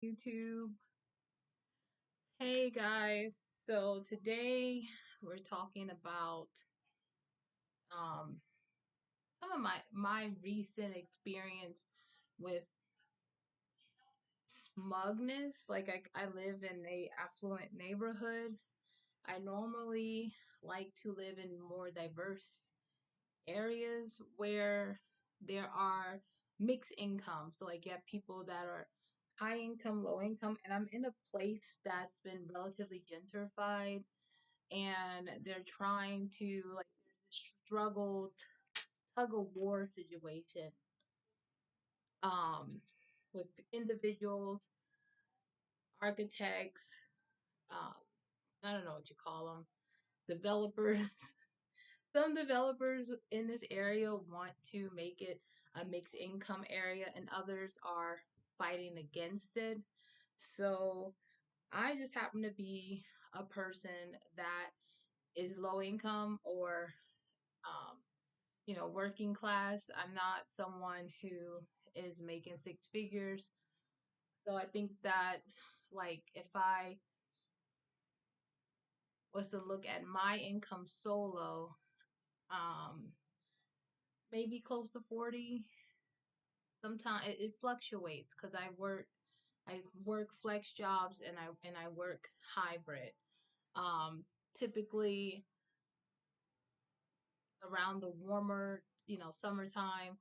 YouTube. Hey guys, so today we're talking about um, some of my recent experience with smugness. I live in a affluent neighborhood. I normally like to live in more diverse areas where there are mixed income. So like you have people that are high income, low income, and I'm in a place that's been relatively gentrified and they're trying to like there's this struggle tug of war situation um with individuals, architects, um I don't know what you call them, developers. Some developers in this area want to make it a mixed income area, and others are fighting against it. So I just happen to be a person that is low income or, um, working class. I'm not someone who is making six figures. So I think that, like, if I was to look at my income solo, um, maybe close to 40. Sometimes it fluctuates because I work flex jobs and I work hybrid. Um, Typically around the warmer, summertime,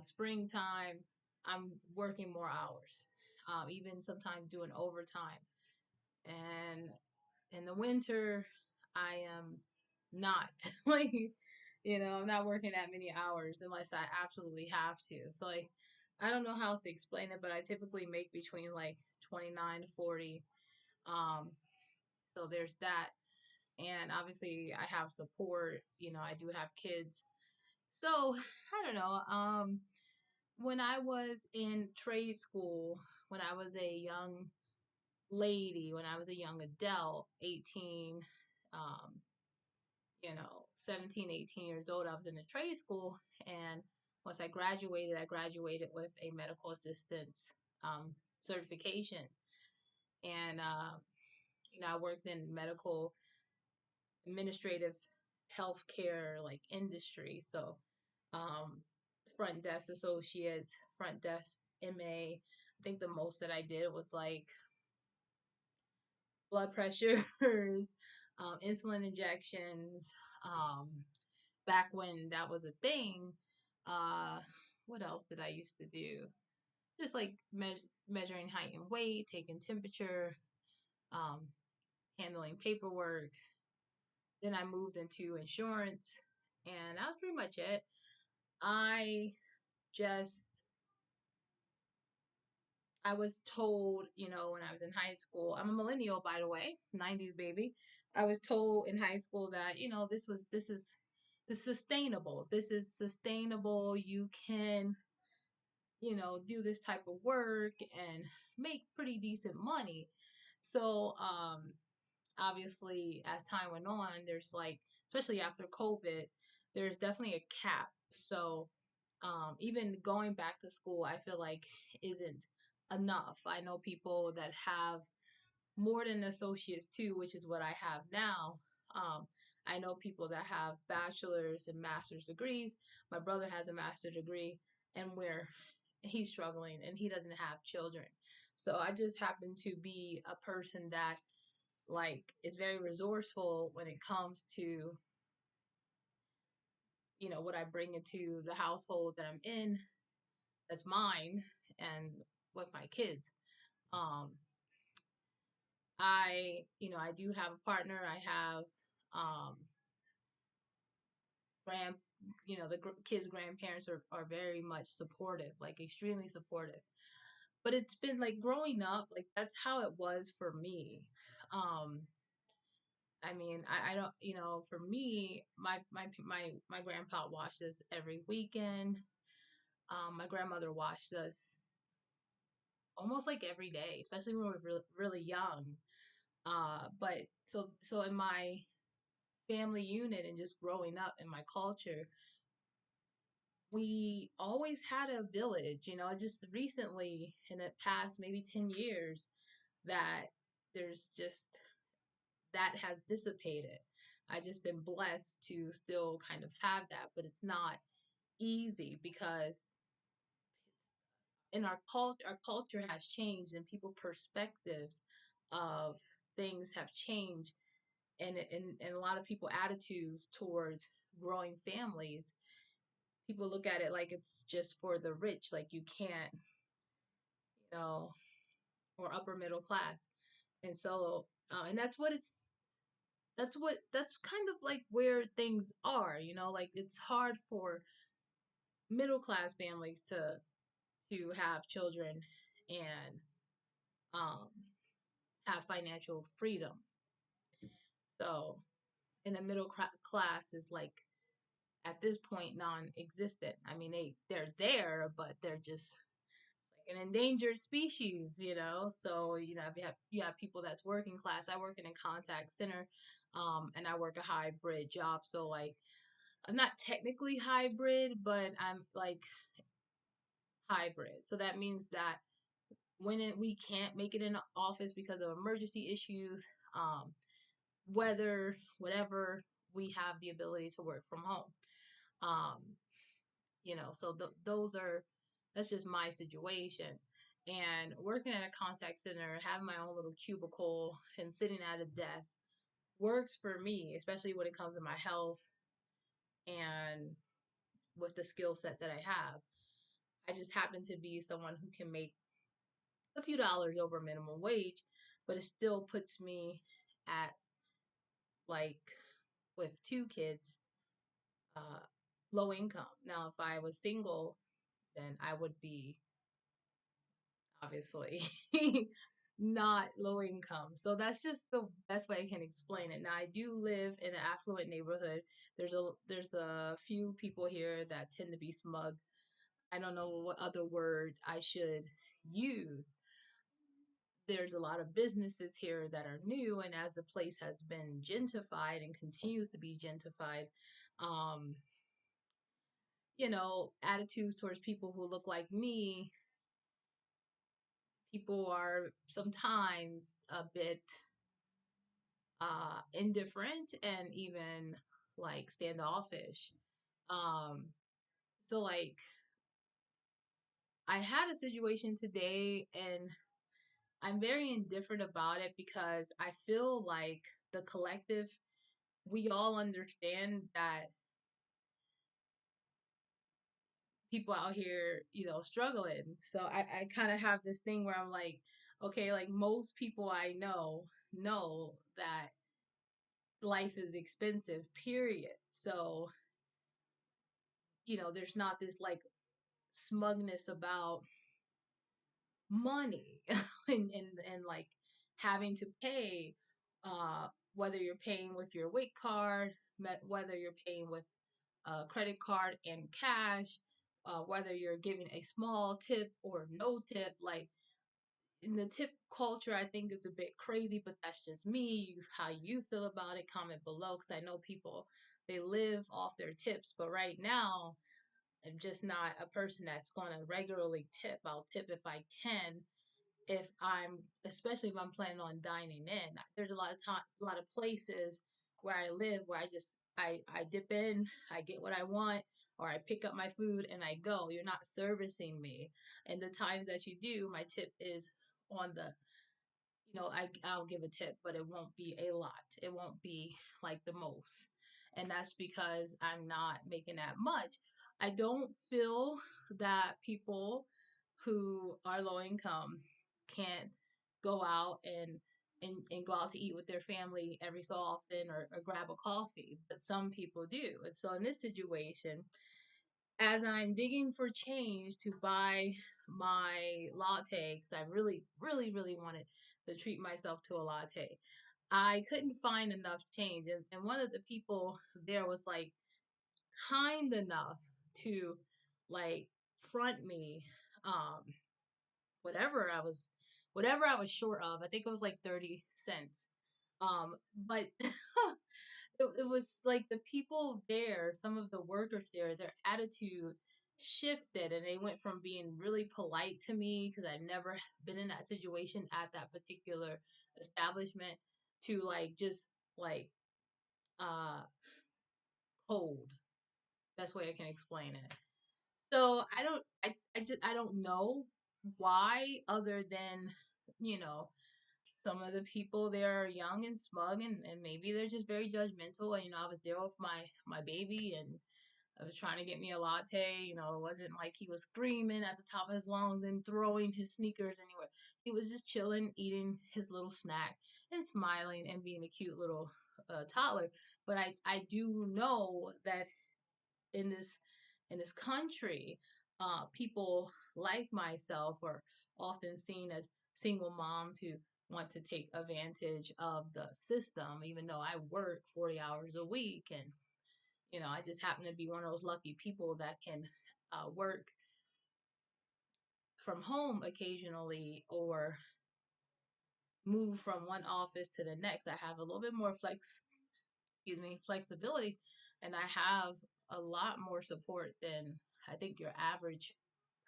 springtime, I'm working more hours, even sometimes doing overtime. And in the winter, I am not like, I'm not working that many hours unless I absolutely have to. So like, I don't know how else to explain it, but I typically make between like 29 to 40. Um, so there's that. And obviously I have support, I do have kids. So I don't know. When I was in trade school, when I was a young lady, when I was a young adult, 18, 17, 18 years old, I was in a trade school. And once I graduated with a medical assistance certification. And, I worked in medical administrative healthcare like industry. So, um, front desk associates, front desk MA. I think the most that I did was like blood pressures, insulin injections, um, back when that was a thing. Uh, what else did I used to do? Just like measuring height and weight, taking temperature, um, handling paperwork. Then I moved into insurance, and that was pretty much it. I just I was told, when I was in high school, I'm a millennial, by the way, 90s baby. I was told in high school that, this is sustainable. This is sustainable. You can, do this type of work and make pretty decent money. So, obviously, as time went on, there's like, especially after COVID, there's definitely a cap. So, even going back to school, I feel like isn't enough. I know people that have more than associates too, which is what I have now. Um, I know people that have bachelor's and master's degrees. My brother has a master's degree, and where he's struggling and he doesn't have children. So I just happen to be a person that like is very resourceful when it comes to what I bring into the household that I'm in, that's mine, and with my kids. Um, I do have a partner. I have um, grand, the kids' grandparents are very much supportive, like extremely supportive. But it's been like growing up, like that's how it was for me. Um, I mean, I don't, for me, my grandpa washed us every weekend. My grandmother washed us almost like every day, especially when we were really, really young. But so in my family unit and just growing up in my culture, we always had a village, just recently in the past maybe 10 years that there's just that has dissipated. I just been blessed to still kind of have that, but it's not easy because in our culture has changed and people perspectives of things have changed, and a lot of people attitudes towards growing families. People look at it like it's just for the rich, like you can't, you know, or upper middle class. And so, and that's kind of like where things are, like it's hard for middle class families to have children and um have financial freedom. So, in the class is like at this point non-existent. I mean, they're there, but they're just like an endangered species, So if you have people that's working class. I work in a contact center, and I work a hybrid job. So like I'm not technically hybrid, but I'm like hybrid. So that means that we can't make it in the office because of emergency issues, um, weather, whatever, we have the ability to work from home. Um, so that's just my situation. And working at a contact center, having my own little cubicle and sitting at a desk works for me, especially when it comes to my health and with the skill set that I have. I just happen to be someone who can make a few dollars over minimum wage, but it still puts me at like with two kids, uh, low income. Now, if I was single, then I would be obviously not low income. So that's just the best way I can explain it. Now, I do live in an affluent neighborhood. There's a few people here that tend to be smug. I don't know what other word I should use. There's a lot of businesses here that are new, and as the place has been gentrified and continues to be gentrified, um, attitudes towards people who look like me, people are sometimes a bit indifferent and even like standoffish. Um, so like I had a situation today, and I'm very indifferent about it because I feel like the collective, we all understand that people out here, struggling. So I kind of have this thing where I'm like, okay, like most people I know that life is expensive, period. So, there's not this like smugness about money and like having to pay, uh whether you're paying with your WIC card, whether you're paying with a credit card and cash, whether you're giving a small tip or no tip. Like in the tip culture, I think is a bit crazy, but that's just me. How you feel about it, comment below, because I know people, they live off their tips. But right now, I'm just not a person that's going to regularly tip. I'll tip if I can, if I'm, especially if I'm planning on dining in. There's a lot of time, a lot of places where I live where I dip in, I get what I want, or I pick up my food and I go. You're not servicing me. And the times that you do, my tip is on the, I'll give a tip, but it won't be a lot. It won't be like the most. And that's because I'm not making that much. I don't feel that people who are low income can't go out and go out to eat with their family every so often, or grab a coffee, but some people do. And so in this situation, as I'm digging for change to buy my latte, because I really, really, really wanted to treat myself to a latte, I couldn't find enough change. And one of the people there was like kind enough to like front me, um whatever I was whatever I was short of. I think it was like 30 cents. But it was like the people there, some of the workers there, their attitude shifted, and they went from being really polite to me because I'd never been in that situation at that particular establishment to like just like uh cold. That's the way I can explain it. So I don't know why, other than, you know, some of the people there are young and smug, and maybe they're just very judgmental. And I was there with my baby, and I was trying to get me a latte. It wasn't like he was screaming at the top of his lungs and throwing his sneakers anywhere. He was just chilling, eating his little snack and smiling and being a cute little toddler. But I do know that in this country, people like myself are often seen as single moms who want to take advantage of the system, even though I work 40 hours a week. And I just happen to be one of those lucky people that can work from home occasionally, or move from one office to the next. I have a little bit more flexibility, and I have a lot more support than I think your average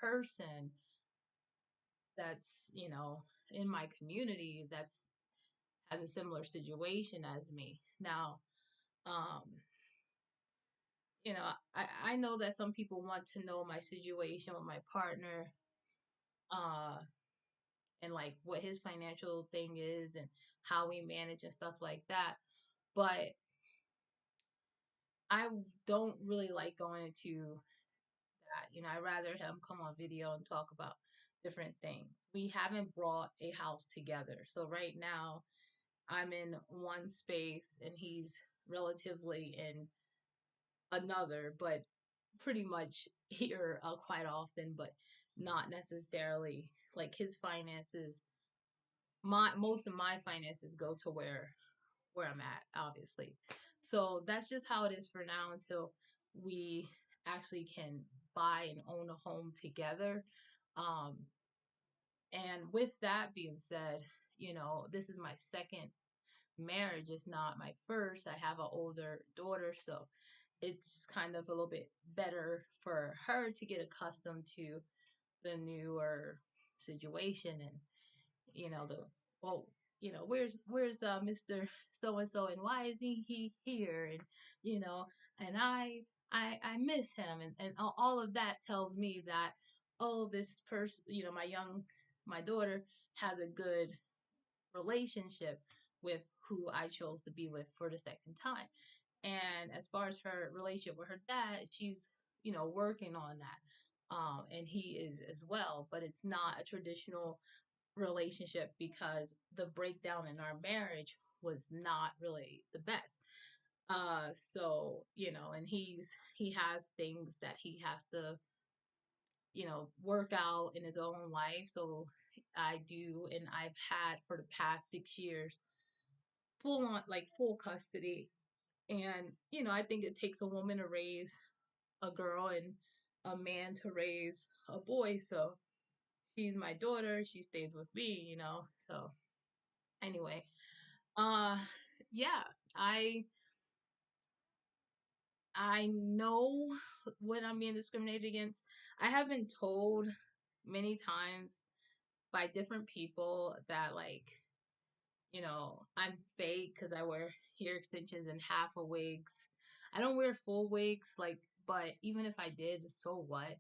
person that's, in my community, that's has a similar situation as me. Now, um, I know that some people want to know my situation with my partner, uh, and like what his financial thing is and how we manage and stuff like that. But I don't really like going into that. I'd rather him come on video and talk about different things. We haven't brought a house together. So right now I'm in one space and he's relatively in another, but pretty much here quite often, but not necessarily like his finances. Most of my finances go to where I'm at, obviously. So that's just how it is for now until we actually can buy and own a home together. Um, and with that being said, this is my second marriage. It's not my first. I have an older daughter, so it's kind of a little bit better for her to get accustomed to the newer situation. And the well where's Mr. So and so, and why isn't he here, and you know and I miss him, and all of that tells me that, oh, this person, my daughter has a good relationship with who I chose to be with for the second time. And as far as her relationship with her dad, she's working on that, and he is as well, but it's not a traditional relationship because the breakdown in our marriage was not really the best. So, and he has things that he has to, work out in his own life. So I do, and I've had for the past 6 years full on, like, full custody. And, I think it takes a woman to raise a girl and a man to raise a boy. So she's my daughter, she stays with me, So anyway, uh yeah, I I know when I'm being discriminated against. I have been told many times by different people that, like, I'm fake because I wear hair extensions and half a wigs. I don't wear full wigs, like, but even if I did, so what?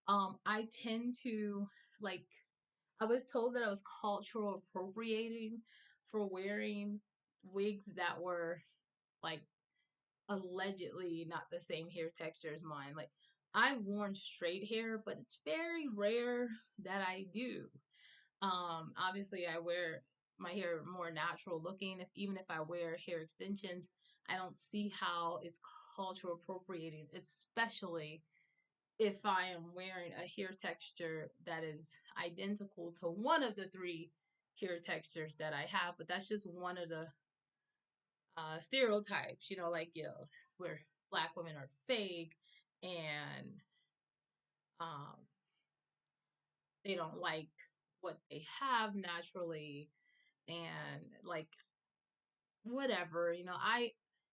I tend to, like, I was told that I was cultural appropriating for wearing wigs that were, like, allegedly not the same hair texture as mine. Like, I've worn straight hair, but it's very rare that I do. Obviously I wear my hair more natural looking. Even if I wear hair extensions, I don't see how it's cultural appropriating, especially if I am wearing a hair texture that is identical to one of the three hair textures that I have. But that's just one of the stereotypes, like, where black women are fake, and um, they don't like what they have naturally, and like, whatever,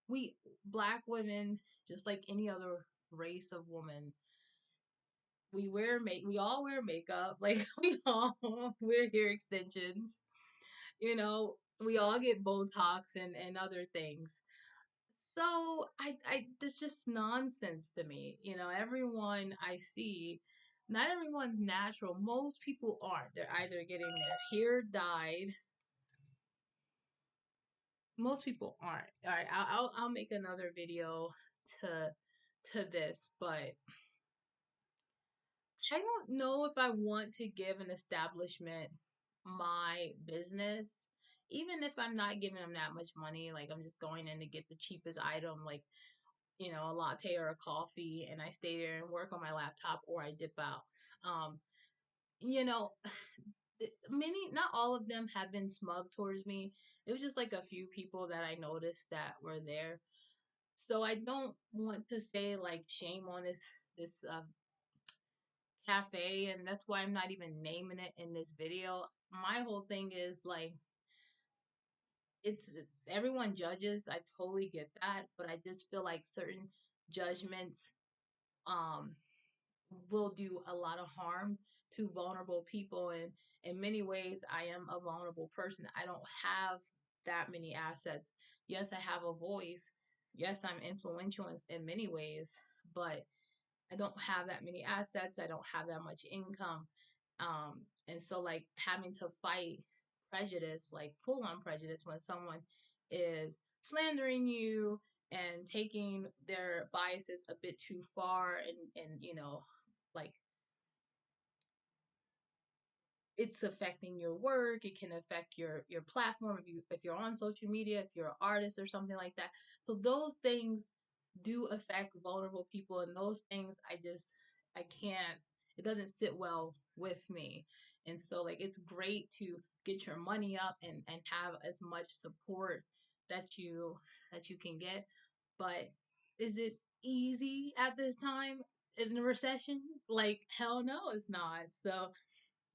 we black women, just like any other race of woman, we all wear makeup, like we all wear hair extensions, you know, we all get Botox and other things. So I that's just nonsense to me. You know, everyone I see, not everyone's natural. Most people aren't. They're either getting their hair dyed. Most people aren't. All right, I'll make another video to this, but I don't know if I want to give an establishment my business, even if I'm not giving them that much money. Like I'm just going in to get the cheapest item, like a latte or a coffee, and I stay there and work on my laptop or I dip out. Um, you know, not all of them have been smug towards me. It was just like a few people that I noticed that were there. So I don't want to say like shame on this cafe, and that's why I'm not even naming it in this video. My whole thing is like it's everyone judges. I totally get that, but I just feel like certain judgments um will do a lot of harm to vulnerable people, and in many ways I am a vulnerable person. I don't have that many assets. Yes, I have a voice. Yes, I'm influential in many ways, but I don't have that many assets. I don't have that much income. And so like having to fight prejudice, like full on prejudice when someone is slandering you and taking their biases a bit too far, and like it's affecting your work. It can affect your platform if you're on social media, if you're an artist or something like that. So those things do affect vulnerable people, and those things I can't, it doesn't sit well with me. And so like it's great to get your money up and have as much support that you can get, but is it easy at this time in the recession? Like hell no, it's not. So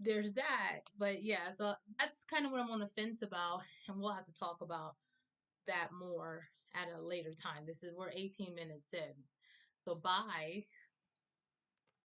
there's that. But yeah, so that's kind of what I'm on the fence about, and we'll have to talk about that more at a later time. We're 18 minutes in. So bye.